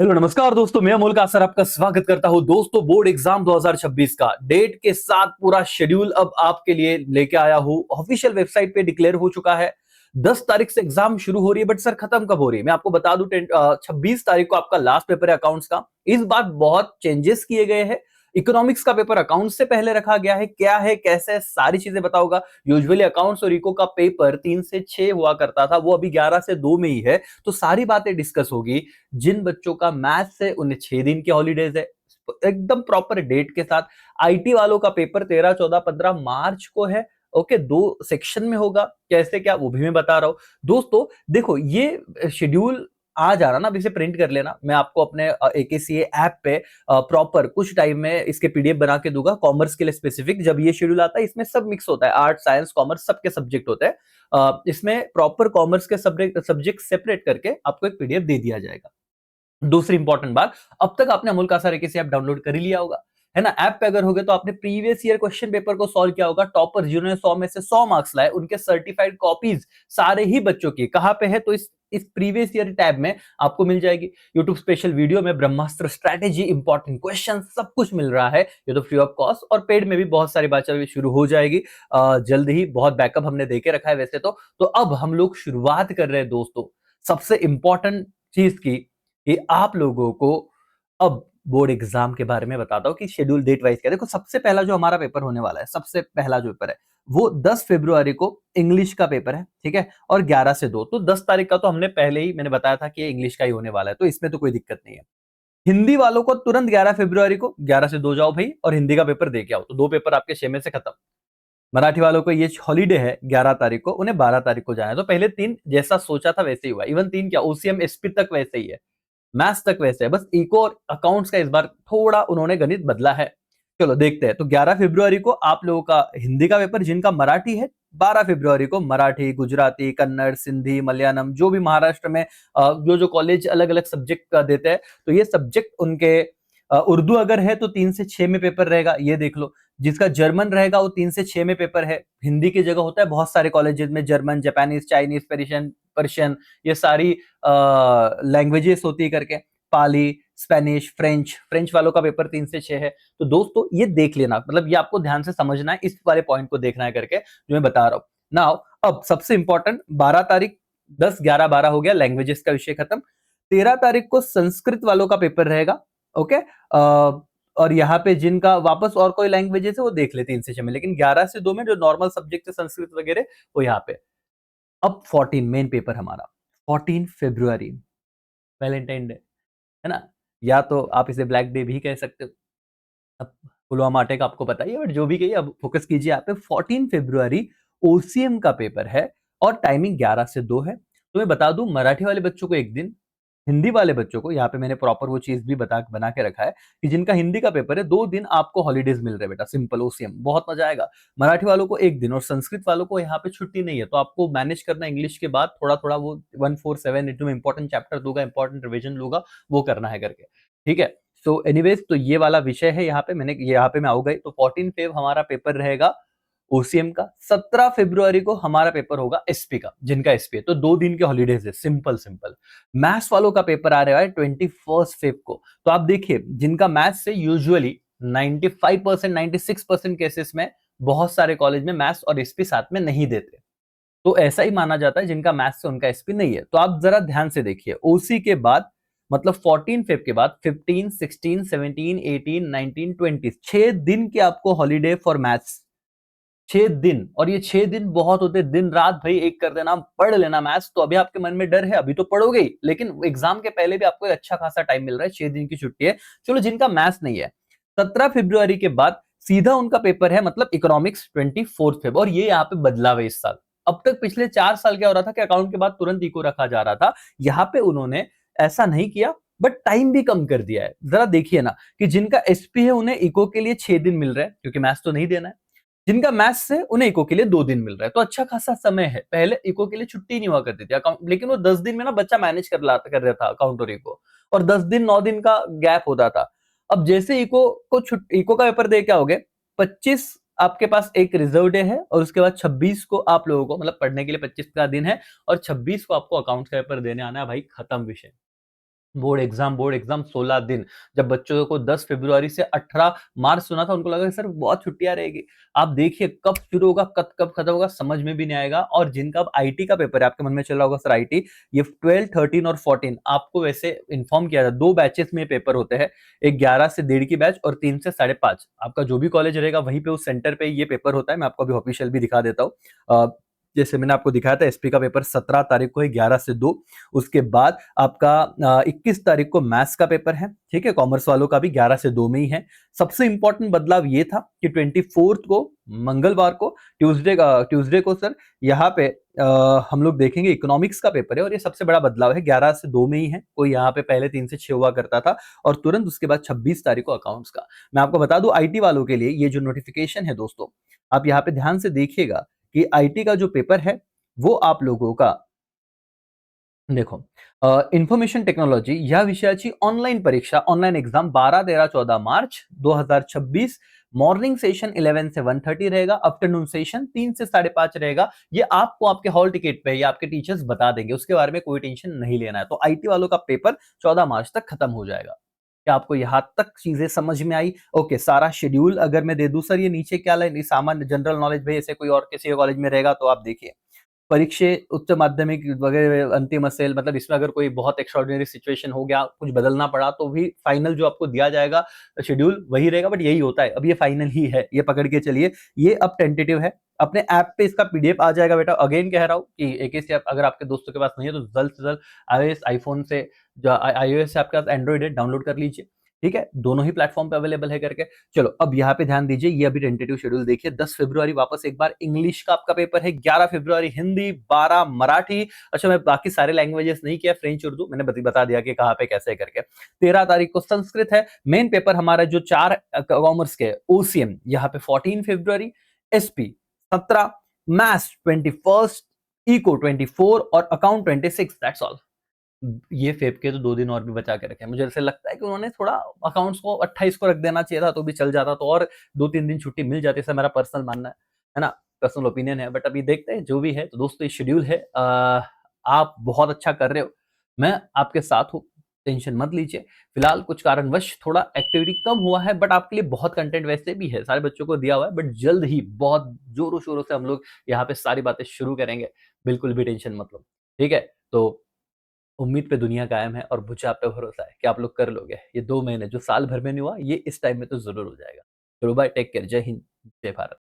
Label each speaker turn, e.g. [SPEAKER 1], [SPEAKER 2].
[SPEAKER 1] Hello नमस्कार दोस्तों, मैं अमोल कासर आपका स्वागत करता हूं। दोस्तों, बोर्ड एग्जाम 2026 का डेट के साथ पूरा शेड्यूल अब आपके लिए लेके आया हूं। ऑफिशियल वेबसाइट पे डिक्लेयर हो चुका है। 10 तारीख से एग्जाम शुरू हो रही है, बट सर खत्म कब हो रही है? मैं आपको बता दूं 26 तारीख को आपका लास्ट पेपर है अकाउंट्स का। इस बार बहुत चेंजेस किए गए हैं। इकोनॉमिक्स का पेपर अकाउंट्स से पहले रखा गया है। क्या है, कैसे है, सारी चीजें बताऊंगा। यूजुअली अकाउंट्स और इको का पेपर 3 से 6 हुआ करता था, वो अभी 11 से 2 में ही है। तो सारी बातें डिस्कस होगी। जिन बच्चों का मैथ्स है उन्हें 6 दिन की हॉलीडेज है, एकदम प्रॉपर डेट के साथ। आईटी वालों का पेपर 13, 14, 15 मार्च को है। ओके, 2 सेक्शन में होगा। कैसे क्या वो भी मैं बता रहा हूं। दोस्तों देखो, ये शेड्यूल आ जा रहा ना, अब इसे प्रिंट कर लेना। मैं आपको अपने एकेसीए ऐप पे प्रॉपर कुछ टाइम में इसके पीडीएफ बना के दूंगा, कॉमर्स के लिए स्पेसिफिक। जब ये शेड्यूल आता है इसमें सब मिक्स होता है, आर्ट, साइंस, कॉमर्स सबके सब्जेक्ट होते हैं। इसमें प्रॉपर कॉमर्स के सब्जेक्ट सेपरेट करके आपको एक पीडीएफ दे दिया जाएगा। दूसरी इंपॉर्टेंट बात, अब तक आपने अमूल कासा रेके से ऐप डाउनलोड कर ही लिया होगा, है ना। ऐप पे अगर होगे तो आपने प्रीवियस ईयर क्वेश्चन पेपर को सॉल्व किया होगा। टॉपर जिन्होंने 100 में से 100 मार्क्स लाए, उनके सर्टिफाइड कॉपीज सारे ही बच्चों की कहां पे है, तो इस प्रीवियस ईयर टैब में आपको मिल जाएगी। यूट्यूब स्पेशल वीडियो में ब्रह्मास्त्र स्ट्रेटेजी, इंपॉर्टेंट क्वेश्चन सब कुछ मिल रहा है। ये तो फ्री ऑफ कॉस्ट, और पेड में भी बहुत सारी बातें शुरू हो जाएगी जल्द ही। बहुत बैकअप हमने देके रखा है वैसे तो अब हम लोग शुरुआत कर रहे हैं दोस्तों, सबसे इंपॉर्टेंट चीज की, कि आप लोगों को अब बोर्ड एग्जाम के बारे में बताता हूं कि शेड्यूल डेट वाइज क्या है। देखो, सबसे पहला जो हमारा पेपर होने वाला है, सबसे पहला जो पेपर है वो 10 फरवरी को इंग्लिश का पेपर है, ठीक है। और 11 से 2, तो 10 तारीख का तो हमने पहले ही मैंने बताया था कि इंग्लिश का ही होने वाला है, तो इसमें तो कोई दिक्कत नहीं है। हिंदी वालों को तुरंत 11 फरवरी को 11 से 2 जाओ भाई, और हिंदी का पेपर दे के आओ, तो 2 पेपर आपके 6 में से खत्म। मराठी वालों को ये हॉलीडे है 11 तारीख को, उन्हें 12 तारीख को जाना है। तो पहले 3 जैसा सोचा था वैसे ही हुआ। इवन 3 क्या, ओसीएम एसपी तक वैसे ही है, मैथ्स तक वैसे है। बस इको और अकाउंट्स का इस बार थोड़ा उन्होंने गणित बदला है। चलो देखते हैं। तो 11 फरवरी को आप लोगों का हिंदी का पेपर, जिनका मराठी है। 12 फरवरी को मराठी, गुजराती, कन्नड़, सिंधी, मलयालम, जो भी महाराष्ट्र में जो जो कॉलेज अलग अलग सब्जेक्ट का देते हैं, तो ये सब्जेक्ट उनके। उर्दू अगर है तो 3 से 6 में पेपर रहेगा, ये देख लो। जिसका जर्मन रहेगा वो 3 से 6 में पेपर है। हिंदी की जगह होता है बहुत सारे कॉलेजेस में German, Japanese, Chinese, Persian Persian ये सारी लैंग्वेजेस होती है करके। पाली, स्पेनिश, फ्रेंच, फ्रेंच वालों का पेपर 3 से 6 है। तो दोस्तों ये देख लेना, मतलब ये आपको ध्यान से समझना है, इस वाले पॉइंट को देखना है करके जो मैं बता रहा हूं। नाउ अब सबसे इंपॉर्टेंट 12 तारीख, 10, 11, 12 हो गया, लैंग्वेजेस का विषय खत्म। 13 तारीख को संस्कृत वालों का पेपर रहेगा। ओके, और यहाँ पे जिनका वापस और कोई लैंग्वेजेस है वो देख ले 3 से 6 में, लेकिन 11 से 2 में जो नॉर्मल सब्जेक्ट है संस्कृत वगैरह, वो यहाँ पे। अब 14 मेन पेपर हमारा, 14 फरवरी, वैलेंटाइन डे, है ना। या तो आप इसे ब्लैक डे भी कह सकते हो। अब पुलवामा अटैक आपको पता ही है, बट जो भी कहिए, अब फोकस कीजिए यहाँ पे। 14 फरवरी ओसीएम का पेपर है, और टाइमिंग 11 से 2 है। तो मैं बता दूं, मराठी वाले बच्चों को एक दिन, हिंदी वाले बच्चों को, यहाँ पे मैंने प्रॉपर वो चीज भी बना के रखा है कि जिनका हिंदी का पेपर है 2 दिन आपको हॉलीडेज मिल रहे हैं बेटा, सिंपल ओसीएम, बहुत मजा आएगा। मराठी वालों को एक दिन, और संस्कृत वालों को यहाँ पे छुट्टी नहीं है, तो आपको मैनेज करना इंग्लिश के बाद थोड़ा थोड़ा, वो 147 में इंपॉर्टेंट चैप्टर दूंगा, इंपॉर्टेंट रिविजन लूंगा, वो करना है करके, ठीक है। सो एनीवेज, तो ये वाला विषय है यहाँ पे, यहाँ पे मैं आऊंगा। तो 14 फेब हमारा पेपर रहेगा ओसीएम का। 17 फरवरी को हमारा पेपर होगा एसपी का, जिनका एसपी है, तो 2 दिन के हॉलीडेज है, सिंपल सिंपल। मैथ्स वालों का पेपर आ रहा है 21 फेब को। तो आप देखिए, जिनका मैथ्स से यूजुअली 95%, 96% केसेस में बहुत सारे कॉलेज में मैथ्स और एसपी साथ में नहीं देते, तो ऐसा ही माना जाता है जिनका मैथ्स से उनका एसपी नहीं है। तो आप जरा ध्यान से देखिए, ओसी के बाद, मतलब 14 फेब के बाद 15, 16, 17, 18, 19, 20, 6 दिन के आपको हॉलीडे फॉर मैथ्स। 6 दिन, और ये 6 दिन बहुत होते, दिन रात भाई एक कर देना, पढ़ लेना मैथ्स। तो अभी आपके मन में डर है, अभी तो पढ़ोगे ही, लेकिन एग्जाम के पहले भी आपको एक अच्छा खासा टाइम मिल रहा है, 6 दिन की छुट्टी है। चलो, जिनका मैथ्स नहीं है, 17 फरवरी के बाद सीधा उनका पेपर है, मतलब इकोनॉमिक्स 24 फेब। और ये यहाँ पे बदलाव है इस साल। अब तक पिछले 4 साल क्या हो रहा था कि अकाउंट के बाद तुरंत इको रखा जा रहा था, यहाँ पे उन्होंने ऐसा नहीं किया, बट टाइम भी कम कर दिया है। जरा देखिए ना, कि जिनका एसपी है उन्हें इको के लिए 6 दिन मिल रहे हैं, क्योंकि मैथ्स तो नहीं देना है। जिनका मैथ्स है उन्हें इको के लिए 2 दिन मिल रहा है, तो अच्छा खासा समय है। पहले इको के लिए छुट्टी नहीं हुआ करती थी अकाउंट, लेकिन वो 10 दिन में ना बच्चा मैनेज कर रहा था अकाउंट और इको, और 10 दिन 9 दिन का गैप होता था। अब जैसे इको का पेपर दे के आओगे, 25 आपके पास एक रिजर्व डे है, और उसके बाद 26 को आप लोगों को, मतलब पढ़ने के लिए 25 का दिन है, और 26 को आपको अकाउंट का पेपर देने आना है भाई, खत्म विषय। बोर्ड एग्जाम 16 दिन। जब बच्चों को 10 फरवरी से 18 मार्च सुना था, उनको लगा कि सर बहुत छुट्टियां रहेगी। आप देखिए कब शुरू होगा, कब खत्म होगा, समझ में भी नहीं आएगा। और जिनका अब आईटी का पेपर है, आपके मन में चल रहा होगा सर आईटी, ये 12, 13 और 14 आपको वैसे इन्फॉर्म किया था, 2 बैचेस में पेपर होते हैं। एक 11 से 1:30 की बैच और 3 से 5:30। आपका जो भी कॉलेज रहेगा वहीं पे उस सेंटर पे ये पेपर होता है। मैं आपको अभी ऑफिशियल भी दिखा देता हूँ। जैसे मैंने आपको दिखाया था, एसपी का पेपर 17 तारीख को है, 11 से 2। उसके बाद आपका 21 तारीख को मैथ्स का पेपर है, ठीक है। कॉमर्स वालों का भी 11 से 2 में ही है। सबसे इंपॉर्टेंट बदलाव ये था कि 24 को, मंगलवार को, ट्यूसडे को सर यहाँ पे हम लोग देखेंगे इकोनॉमिक्स का पेपर है। और ये सबसे बड़ा बदलाव है, 11 से 2 में ही है। कोई यहाँ पे पहले 3 से 6 हुआ करता था। और तुरंत उसके बाद 26 तारीख को अकाउंट्स का। मैं आपको बता दूं, आईटी वालों के लिए ये जो नोटिफिकेशन है दोस्तों, आप यहाँ पे ध्यान से देखिएगा कि आईटी का जो पेपर है वो आप लोगों का, देखो, इन्फॉर्मेशन टेक्नॉलॉजी या विषयाची ऑनलाइन परीक्षा, ऑनलाइन एग्जाम 12, 13, 14 मार्च 2026। मॉर्निंग सेशन 11 से 1:30 रहेगा, आफ्टरनून सेशन 3 से 5:30 रहेगा। ये आपको आपके हॉल टिकट पे या आपके टीचर्स बता देंगे, उसके बारे में कोई टेंशन नहीं लेना है। तो आईटी वालों का पेपर 14 मार्च तक खत्म हो जाएगा। क्या आपको यहां तक चीजें समझ में आई? ओके, सारा शेड्यूल अगर मैं दे दूं सर, ये नीचे क्या लाइन, सामान्य जनरल नॉलेज भाई, ऐसे कोई और किसी कॉलेज में रहेगा तो आप देखिए, परीक्षे, उच्च माध्यमिक वगैरह, अंतिम असेल, मतलब इसमें अगर कोई बहुत एक्स्ट्राऑर्डिनरी सिचुएशन हो गया, कुछ बदलना पड़ा, तो भी फाइनल जो आपको दिया जाएगा शेड्यूल वही रहेगा। बट यही होता है, अब ये फाइनल ही है, ये पकड़ के चलिए। ये अब टेंटेटिव है। अपने ऐप पे इसका पीडीएफ आ जाएगा बेटा। अगेन कह रहा हूँ कि एक ही ऐप अगर आपके दोस्तों के पास नहीं है तो जल्द से जल्द आईओएस आईफोन से, जो आईओएस से आपके पास एंड्रॉइड है, डाउनलोड कर लीजिए, ठीक है। दोनों ही प्लेटफॉर्म पे अवेलेबल है करके। चलो अब यहाँ पे ध्यान दीजिए, ये अभी टेंटेटिव शेड्यूल देखिए। 10 फरवरी वापस एक बार इंग्लिश का आपका पेपर है, 11 फरवरी हिंदी, 12 मराठी। अच्छा, मैं बाकी सारे लैंग्वेजेस नहीं किया, फ्रेंच उर्दू मैंने बता दिया कि कहाँ पे कैसे करके। 13 तारीख को संस्कृत है। मेन पेपर हमारा जो 4 कॉमर्स के, ओसीएम यहाँ पे 14 फरवरी, एसपी 17, मैथ्स 21, इको 24 और अकाउंट 26। That's all. ये फेब के तो 2 दिन और भी बचा के रखे हैं। मुझे ऐसे लगता है कि उन्होंने थोड़ा अकाउंट्स को 28 को रख देना चाहिए था, तो भी चल जाता, तो और 2-3 दिन छुट्टी मिल जाती, ऐसा मेरा पर्सनल मानना है ना? पर्सनल ओपिनियन है। बट अभी देखते हैं जो भी है। तो दोस्तों ये शेड्यूल है। आप बहुत अच्छा कर रहे हो, मैं आपके साथ हूँ, टेंशन मत लीजिए। फिलहाल कुछ कारणवश थोड़ा एक्टिविटी कम हुआ है, बट आपके लिए बहुत कंटेंट वैसे भी है, सारे बच्चों को दिया हुआ है। बट जल्द ही बहुत जोरों शोरों से हम लोग यहाँ पे सारी बातें शुरू करेंगे, बिल्कुल भी टेंशन मत लो, ठीक है। तो उम्मीद पे दुनिया कायम है और मुझे आप पे भरोसा है कि आप लोग कर लोगे। ये 2 महीने जो साल भर में नहीं हुआ, ये इस टाइम में तो ज़रूर हो जाएगा। चलो बाय, टेक केयर, जय हिंद, जय भारत।